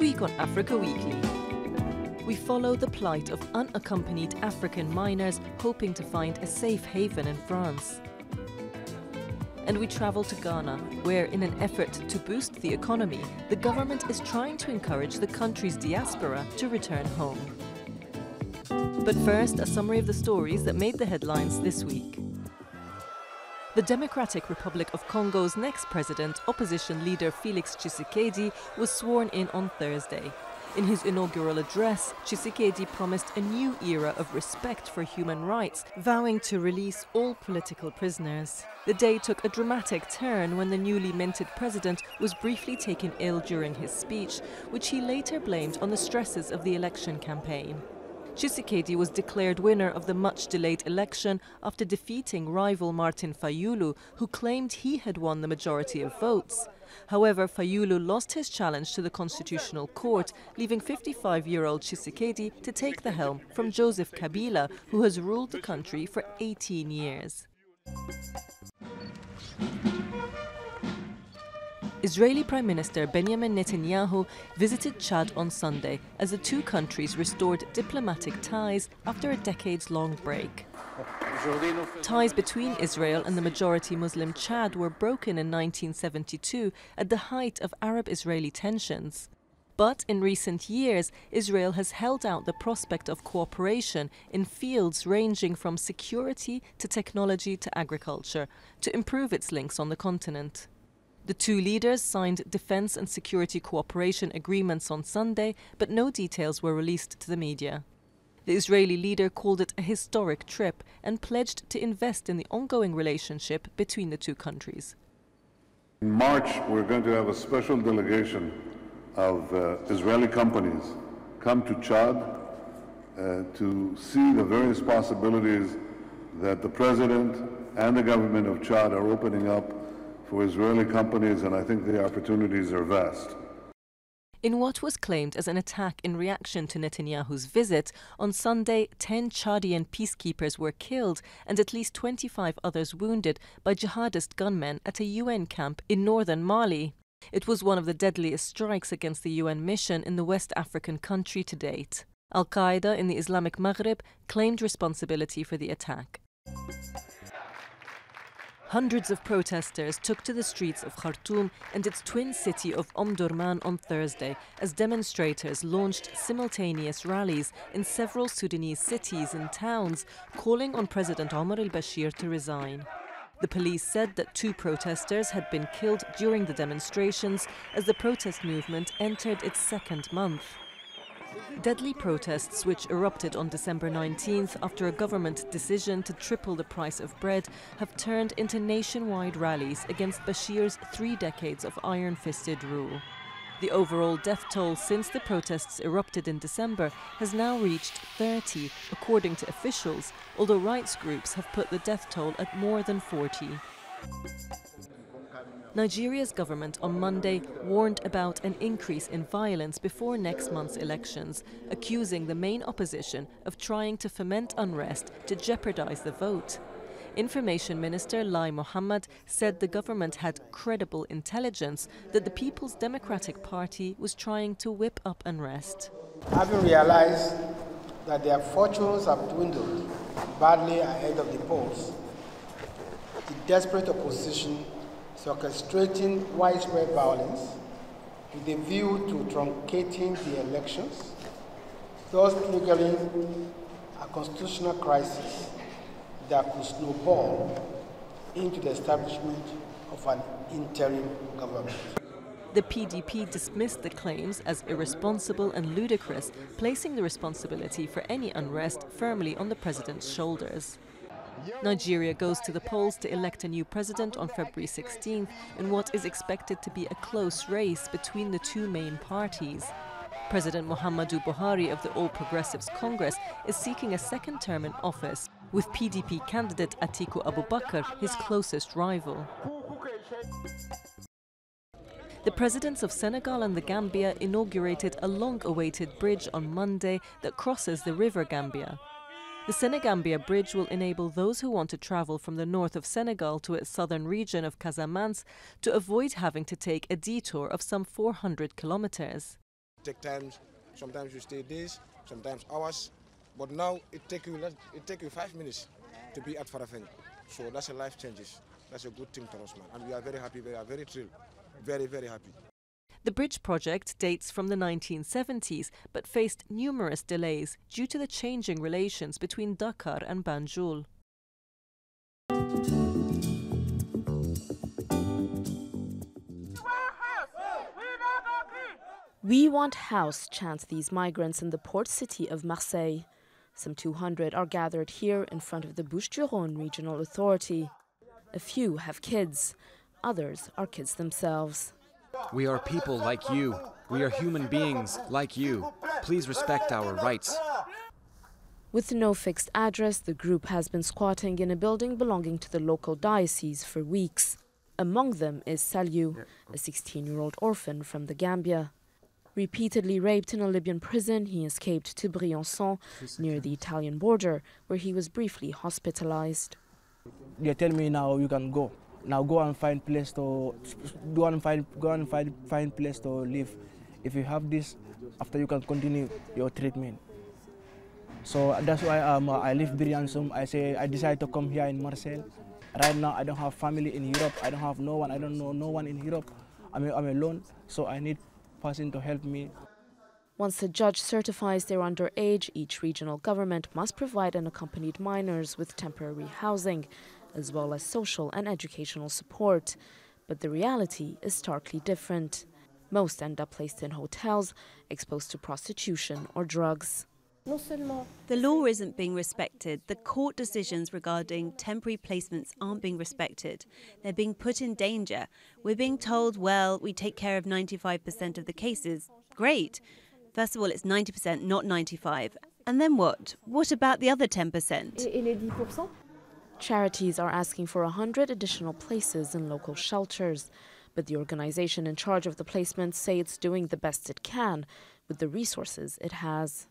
week on Africa Weekly, we follow the plight of unaccompanied African minors hoping to find a safe haven in France. And we travel to Ghana, where in an effort to boost the economy, the government is trying to encourage the country's diaspora to return home. But first, a summary of the stories that made the headlines this week. The Democratic Republic of Congo's next president, opposition leader Félix Tshisekedi, was sworn in on Thursday. In his inaugural address, Tshisekedi promised a new era of respect for human rights, vowing to release all political prisoners. The day took a dramatic turn when the newly minted president was briefly taken ill during his speech, which he later blamed on the stresses of the election campaign. Tshisekedi was declared winner of the much-delayed election after defeating rival Martin Fayulu, who claimed he had won the majority of votes. However, Fayulu lost his challenge to the Constitutional Court, leaving 55-year-old Tshisekedi to take the helm from Joseph Kabila, who has ruled the country for 18 years. Israeli Prime Minister Benjamin Netanyahu visited Chad on Sunday as the two countries restored diplomatic ties after a decades-long break. Ties between Israel and the majority Muslim Chad were broken in 1972 at the height of Arab-Israeli tensions. But in recent years, Israel has held out the prospect of cooperation in fields ranging from security to technology to agriculture to improve its links on the continent. The two leaders signed defense and security cooperation agreements on Sunday, but no details were released to the media. The Israeli leader called it a historic trip and pledged to invest in the ongoing relationship between the two countries. In March, we're going to have a special delegation of Israeli companies come to Chad to see the various possibilities that the president and the government of Chad are opening up for Israeli companies, and I think the opportunities are vast. In what was claimed as an attack in reaction to Netanyahu's visit, on Sunday 10 Chadian peacekeepers were killed and at least 25 others wounded by jihadist gunmen at a UN camp in northern Mali. It was one of the deadliest strikes against the UN mission in the West African country to date. Al-Qaeda in the Islamic Maghreb claimed responsibility for the attack. Hundreds of protesters took to the streets of Khartoum and its twin city of Omdurman on Thursday as demonstrators launched simultaneous rallies in several Sudanese cities and towns, calling on President Omar al-Bashir to resign. The police said that 2 protesters had been killed during the demonstrations as the protest movement entered its second month. Deadly protests, which erupted on December 19th after a government decision to triple the price of bread, have turned into nationwide rallies against Bashir's 3 decades of iron-fisted rule. The overall death toll since the protests erupted in December has now reached 30, according to officials, although rights groups have put the death toll at more than 40. Nigeria's government on Monday warned about an increase in violence before next month's elections, accusing the main opposition of trying to foment unrest to jeopardize the vote. Information Minister Lai Mohammed said the government had credible intelligence that the People's Democratic Party was trying to whip up unrest. Having realized that their fortunes have dwindled badly ahead of the polls, the desperate opposition is orchestrating widespread violence with a view to truncating the elections, thus triggering a constitutional crisis that could snowball into the establishment of an interim government. The PDP dismissed the claims as irresponsible and ludicrous, placing the responsibility for any unrest firmly on the president's shoulders. Nigeria goes to the polls to elect a new president on February 16th in what is expected to be a close race between the two main parties. President Muhammadu Buhari of the All Progressives Congress is seeking a second term in office, with PDP candidate Atiku Abubakar his closest rival. The presidents of Senegal and the Gambia inaugurated a long-awaited bridge on Monday that crosses the River Gambia. The Senegambia Bridge will enable those who want to travel from the north of Senegal to its southern region of Casamance to avoid having to take a detour of some 400 kilometers. Take time, sometimes you stay days, sometimes hours, but now it take you 5 minutes to be at Farafenni. So that's a life changes. That's a good thing to us, man. And we are very happy, we are very thrilled, very, very happy. The bridge project dates from the 1970s, but faced numerous delays due to the changing relations between Dakar and Banjul. We want house, chant these migrants in the port city of Marseille. Some 200 are gathered here in front of the Bouches-du-Rhône Regional Authority. A few have kids, others are kids themselves. We are people like you. We are human beings like you. Please respect our rights. With no fixed address, the group has been squatting in a building belonging to the local diocese for weeks. Among them is Saliou, a 16-year-old orphan from the Gambia. Repeatedly raped in a Libyan prison, he escaped to Briançon, near the Italian border, where he was briefly hospitalized. They tell me now you can go. Now go and find place to find place to live. If you have this, after you can continue your treatment. So that's why I leave Briançon. I decided to come here in Marseille. Right now I don't have family in Europe. I don't have no one. I don't know no one in Europe. I'm alone. So I need person to help me. Once the judge certifies they're underage, each regional government must provide unaccompanied minors with temporary housing, as well as social and educational support. But the reality is starkly different. Most end up placed in hotels, exposed to prostitution or drugs. The law isn't being respected. The court decisions regarding temporary placements aren't being respected. They're being put in danger. We're being told, well, we take care of 95% of the cases. Great. First of all, it's 90%, not 95%. And then what? What about the other 10%? Charities are asking for 100 additional places in local shelters. But the organization in charge of the placements say it's doing the best it can with the resources it has.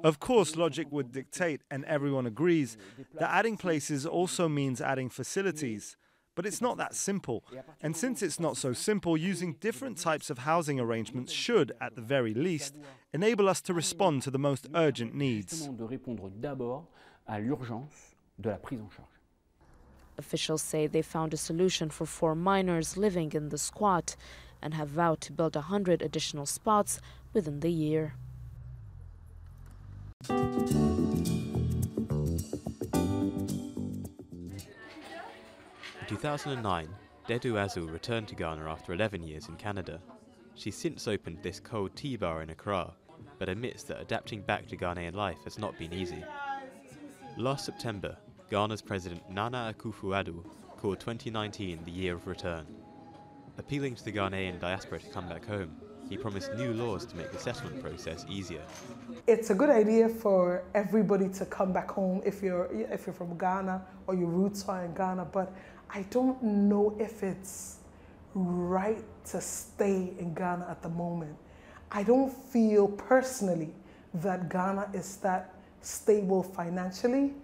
Of course, logic would dictate, and everyone agrees, that adding places also means adding facilities. But it's not that simple. And since it's not so simple, using different types of housing arrangements should, at the very least, enable us to respond to the most urgent needs. Officials say they found a solution for 4 minors living in the squat and have vowed to build 100 additional spots within the year. In 2009, Dedu Azu returned to Ghana after 11 years in Canada. She's since opened this cold tea bar in Accra, but admits that adapting back to Ghanaian life has not been easy. Last September, Ghana's President Nana Akufo-Addo called 2019 the year of return. Appealing to the Ghanaian diaspora to come back home, he promised new laws to make the settlement process easier. It's a good idea for everybody to come back home if you're from Ghana or your roots are in Ghana, but I don't know if it's right to stay in Ghana at the moment. I don't feel personally that Ghana is that stable financially.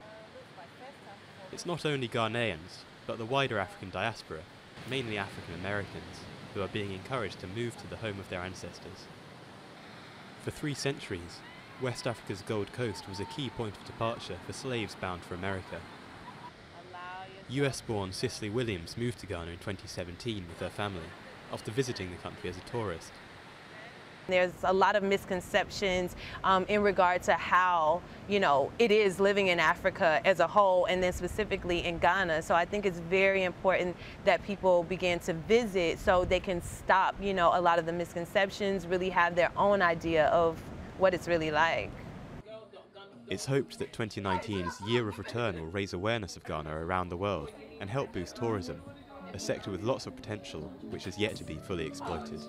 It's not only Ghanaians, but the wider African diaspora, mainly African Americans, who are being encouraged to move to the home of their ancestors. For 3 centuries, West Africa's Gold Coast was a key point of departure for slaves bound for America. US-born Cicely Williams moved to Ghana in 2017 with her family, after visiting the country as a tourist. There's a lot of misconceptions in regard to how, it is living in Africa as a whole, and then specifically in Ghana. So I think it's very important that people begin to visit so they can stop, a lot of the misconceptions, really have their own idea of what it's really like. It's hoped that 2019's Year of Return will raise awareness of Ghana around the world and help boost tourism, a sector with lots of potential which has yet to be fully exploited.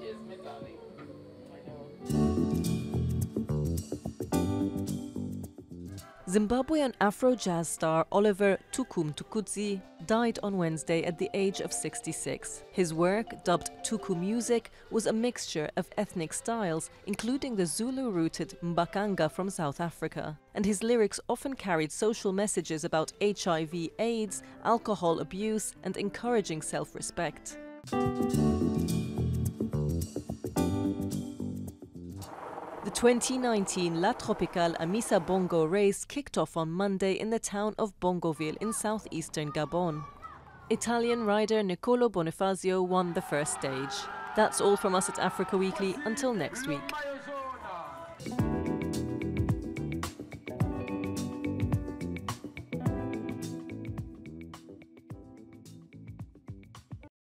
Zimbabwean Afro-jazz star Oliver Tukum Tukudzi died on Wednesday at the age of 66. His work, dubbed Tuku music, was a mixture of ethnic styles, including the Zulu-rooted Mbakanga from South Africa. And his lyrics often carried social messages about HIV/AIDS, alcohol abuse, and encouraging self-respect. The 2019 La Tropicale Amissa Bongo race kicked off on Monday in the town of Bongoville in southeastern Gabon. Italian rider Nicolo Bonifazio won the first stage. That's all from us at Africa Weekly. Until next week.